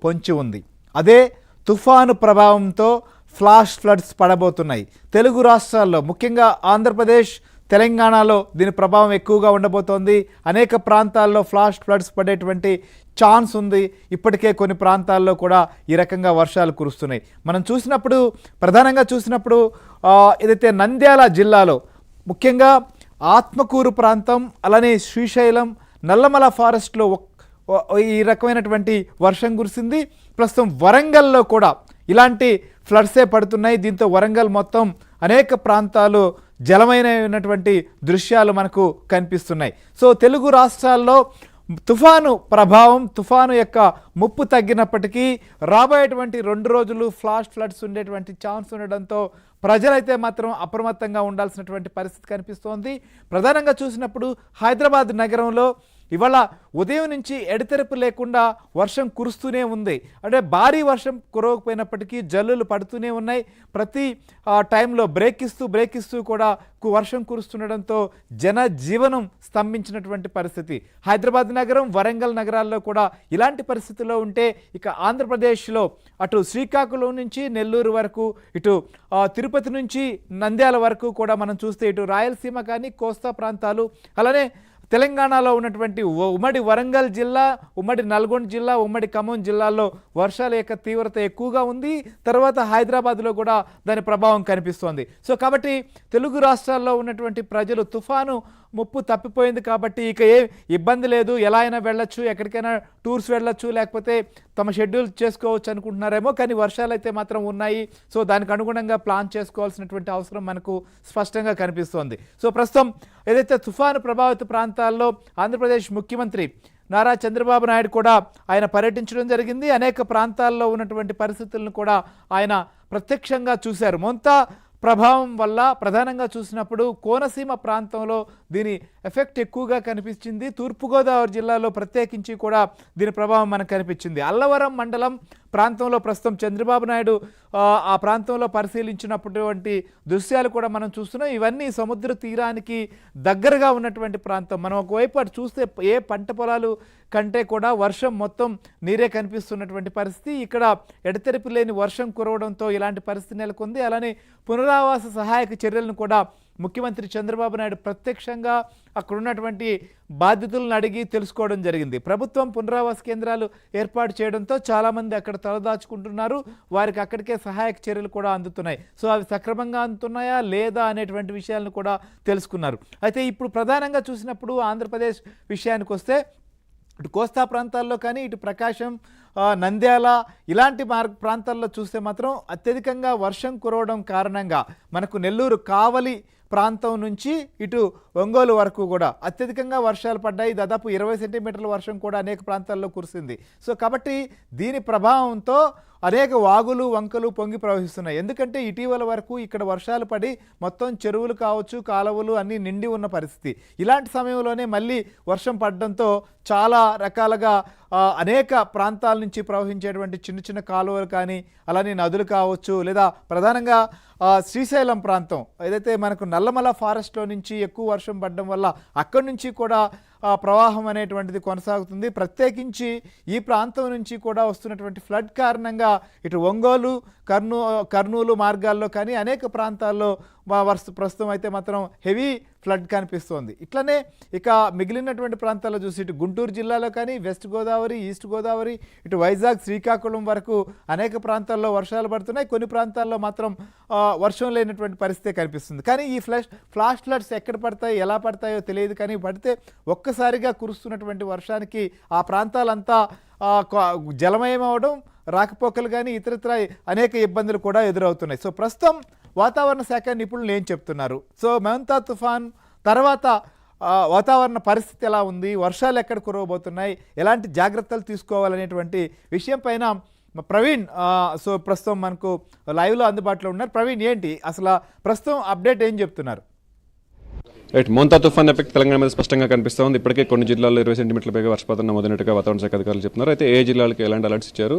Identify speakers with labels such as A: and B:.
A: పొంచి ఉంది. అదే తుఫాను ప్రభావంతో ఫ్లాష్ ఫ్లడ్స్ పడబోతున్నాయి. తెలుగు రాష్ట్రాల్లో ముఖ్యంగా ఆంధ్రప్రదేశ్, తెలంగాణలో దీని ప్రభావం ఎక్కువగా ఉండబోతోంది. అనేక ప్రాంతాల్లో ఫ్లాష్ ఫ్లడ్స్ పడేటువంటి ఛాన్స్ ఉంది. ఇప్పటికే కొన్ని ప్రాంతాల్లో కూడా ఈ రకంగా వర్షాలు కురుస్తున్నాయి. మనం ప్రధానంగా చూసినప్పుడు ఏదైతే నంద్యాల జిల్లాలో ముఖ్యంగా ఆత్మకూరు ప్రాంతం, అలానే శ్రీశైలం, నల్లమల ఫారెస్ట్లో ఈ రకమైనటువంటి వర్షం కురిసింది. ప్రస్తుతం వరంగల్లో కూడా ఇలాంటి ఫ్లడ్సే పడుతున్నాయి. దీంతో వరంగల్ మొత్తం అనేక ప్రాంతాలు జలమైనటువంటి దృశ్యాలు మనకు కనిపిస్తున్నాయి. సో తెలుగు రాష్ట్రాల్లో తుఫాను ప్రభావం, తుఫాను యొక్క ముప్పు తగ్గినప్పటికీ రాబోయేటువంటి 2 రోజులు ఫ్లాష్ ఫ్లడ్స్ ఉండేటువంటి ఛాన్స్ ఉండడంతో ప్రజలైతే మాత్రం అప్రమత్తంగా ఉండాల్సినటువంటి పరిస్థితి కనిపిస్తోంది. ప్రధానంగా చూసినప్పుడు హైదరాబాద్ నగరంలో ఇవాళ ఉదయం నుంచి ఎడతెరపు లేకుండా వర్షం కురుస్తూనే ఉంది. అంటే భారీ వర్షం కురవకపోయినప్పటికీ జల్లులు పడుతూనే ఉన్నాయి. ప్రతి టైంలో బ్రేక్ ఇస్తూ కూడా వర్షం కురుస్తుండడంతో జనజీవనం స్తంభించినటువంటి పరిస్థితి. హైదరాబాద్ నగరం, వరంగల్ నగరాల్లో కూడా ఇలాంటి పరిస్థితుల్లో ఉంటే ఇక ఆంధ్రప్రదేశ్లో అటు శ్రీకాకుళం నుంచి నెల్లూరు వరకు, ఇటు తిరుపతి నుంచి నంద్యాల వరకు కూడా మనం చూస్తే ఇటు రాయలసీమ కానీ, కోస్తా ప్రాంతాలు, అలానే తెలంగాణలో ఉన్నటువంటి ఉమ్మడి వరంగల్ జిల్లా, ఉమ్మడి నల్గొండ జిల్లా, ఉమ్మడి ఖమ్మం జిల్లాల్లో వర్షాల యొక్క తీవ్రత ఎక్కువగా ఉంది. తర్వాత హైదరాబాద్లో కూడా దాని ప్రభావం కనిపిస్తోంది. సో కాబట్టి తెలుగు రాష్ట్రాల్లో ఉన్నటువంటి ప్రజలు తుఫాను ముప్పు తప్పిపోయింది కాబట్టి ఇక ఏ ఇబ్బంది లేదు, ఎలా అయినా వెళ్ళొచ్చు, ఎక్కడికైనా టూర్స్ వెళ్ళొచ్చు, లేకపోతే తమ షెడ్యూల్ చేసుకోవచ్చు అనుకుంటున్నారేమో. కానీ వర్షాలు అయితే మాత్రం ఉన్నాయి. సో దానికి అనుగుణంగా ప్లాన్ చేసుకోవాల్సినటువంటి అవసరం మనకు స్పష్టంగా కనిపిస్తోంది. సో ప్రస్తుతం ఏదైతే తుఫాను ప్రభావిత ప్రాంతాల్లో ఆంధ్రప్రదేశ్ ముఖ్యమంత్రి నారా చంద్రబాబు నాయుడు కూడా ఆయన పర్యటించడం జరిగింది. అనేక ప్రాంతాల్లో ఉన్నటువంటి పరిస్థితులను కూడా ఆయన ప్రత్యక్షంగా చూశారు. మొంతా ప్రభావం వల్ల ప్రధానంగా చూసినప్పుడు కోనసీమ ప్రాంతంలో దీని ఎఫెక్ట్ ఎక్కువగా కనిపించింది. తూర్పుగోదావరి జిల్లాలో ప్రత్యేకించి కూడా దీని ప్రభావం మనకు కనిపించింది. అల్లవరం మండలం ప్రాంతంలో ప్రస్తుతం చంద్రబాబు నాయుడు ఆ ప్రాంతంలో పరిశీలించినటువంటి దృశ్యాలు కూడా మనం చూస్తున్నాం. ఇవన్నీ సముద్ర తీరానికి దగ్గరగా ఉన్నటువంటి ప్రాంతం. మనం ఒకవైపు అటు చూస్తే ఏ పంట పొలాలు కంటే కూడా వర్షం మొత్తం నీరే కనిపిస్తున్నటువంటి పరిస్థితి. ఇక్కడ ఎడతెరిపి లేని వర్షం కురవడంతో ఇలాంటి పరిస్థితి నెలకొంది. అలానే పునరావాస సహాయక చర్యలను కూడా ముఖ్యమంత్రి చంద్రబాబు నాయుడు ప్రత్యక్షంగా అక్కడ ఉన్నటువంటి బాధితులను అడిగి తెలుసుకోవడం జరిగింది. ప్రభుత్వం పునరావాస కేంద్రాలు ఏర్పాటు చేయడంతో చాలామంది అక్కడ తలదాచుకుంటున్నారు. వారికి అక్కడికే సహాయక చర్యలు కూడా అందుతున్నాయి. సో అవి సక్రమంగా అందుతున్నాయా లేదా అనేటువంటి విషయాలను కూడా తెలుసుకున్నారు. అయితే ఇప్పుడు ప్రధానంగా చూసినప్పుడు ఆంధ్రప్రదేశ్ విషయానికి వస్తే ఇటు కోస్తా ప్రాంతాల్లో కానీ, ఇటు ప్రకాశం, నంద్యాల ఇలాంటి ప్రాంతాల్లో చూస్తే మాత్రం అత్యధికంగా వర్షం కురవడం కారణంగా మనకు నెల్లూరు కావలి ప్రాంతం నుంచి ఇటు ఒంగోలు వరకు కూడా అత్యధికంగా వర్షాలు పడ్డాయి. దాదాపు 20 సెంటీమీటర్ల వర్షం కూడా అనేక ప్రాంతాల్లో కురిసింది. సో కాబట్టి దీని ప్రభావంతో అనేక వాగులు, వంకలు పొంగి ప్రవహిస్తున్నాయి. ఎందుకంటే ఇటీవల వరకు ఇక్కడ వర్షాలు పడి మొత్తం చెరువులు కావచ్చు, కాలువలు అన్నీ నిండి ఉన్న పరిస్థితి. ఇలాంటి సమయంలోనే మళ్ళీ వర్షం పడడంతో చాలా రకాలుగా అనేక ప్రాంతాల నుంచి ప్రవహించేటువంటి చిన్న చిన్న కాలువలు కానీ, అలానే నదులు కావచ్చు, లేదా ప్రధానంగా శ్రీశైలం ప్రాంతం ఏదైతే మనకు నల్లమల ఫారెస్ట్లో నుంచి ఎక్కువ వర్షం పడడం వల్ల అక్కడి నుంచి కూడా ప్రవాహం అనేటువంటిది కొనసాగుతుంది. ప్రత్యేకించి ఈ ప్రాంతం నుంచి కూడా వస్తున్నటువంటి ఫ్లడ్ కారణంగా ఇటు ఒంగోలు, కర్నూలు మార్గాల్లో కానీ అనేక ప్రాంతాల్లో ప్రస్తుతం అయితే మాత్రం హెవీ ఫ్లడ్ కనిపిస్తోంది. ఇట్లనే ఇక మిగిలినటువంటి ప్రాంతాల్లో చూసి ఇటు గుంటూరు జిల్లాలో కానీ, వెస్ట్ గోదావరి, ఈస్ట్ గోదావరి, ఇటు వైజాగ్, శ్రీకాకుళం వరకు అనేక ప్రాంతాల్లో వర్షాలు పడుతున్నాయి. కొన్ని ప్రాంతాల్లో మాత్రం వర్షం లేనటువంటి పరిస్థితి కనిపిస్తుంది. కానీ ఈ ఫ్లాష్ ఫ్లడ్స్ ఎక్కడ పడతాయి, ఎలా పడతాయో తెలియదు. కానీ పడితే ఒక్కసారిగా కురుస్తున్నటువంటి వర్షానికి ఆ ప్రాంతాలంతా జలమయం అవడం, రాకపోకలు కానీ ఇతరత్ర అనేక ఇబ్బందులు కూడా ఎదురవుతున్నాయి. సో ప్రస్తుతం వాతావరణ శాఖ నిపుణులు ఏం చెప్తున్నారు, సో మొంతా తుఫాన్ తర్వాత వాతావరణ పరిస్థితి ఎలా ఉంది, వర్షాలు ఎక్కడ కురవబోతున్నాయి, ఎలాంటి జాగ్రత్తలు తీసుకోవాలనేటువంటి విషయం పైన ప్రవీణ్ సో ప్రస్తుతం మనకు లైవ్లో అందుబాటులో ఉన్నారు. ప్రవీణ్, ఏంటి అసలు ప్రస్తుతం అప్డేట్ ఏం చెప్తున్నారు?
B: రైట్, మోంతా తుఫాన్ ఎఫెక్ట్ తెలంగాణ మీద స్పష్టంగా కనిపిస్తోంది. ఇప్పటికే కొన్ని జిల్లాల్లో 20 సెంటీమీటర్ల పైగా వర్షపాతం నమోదైనట్టుగా వాతావరణ శాఖ అధికారులు చెప్తున్నారు. అయితే ఏ జిల్లాలకు ఎలాంటి అలర్ట్స్ ఇచ్చారు?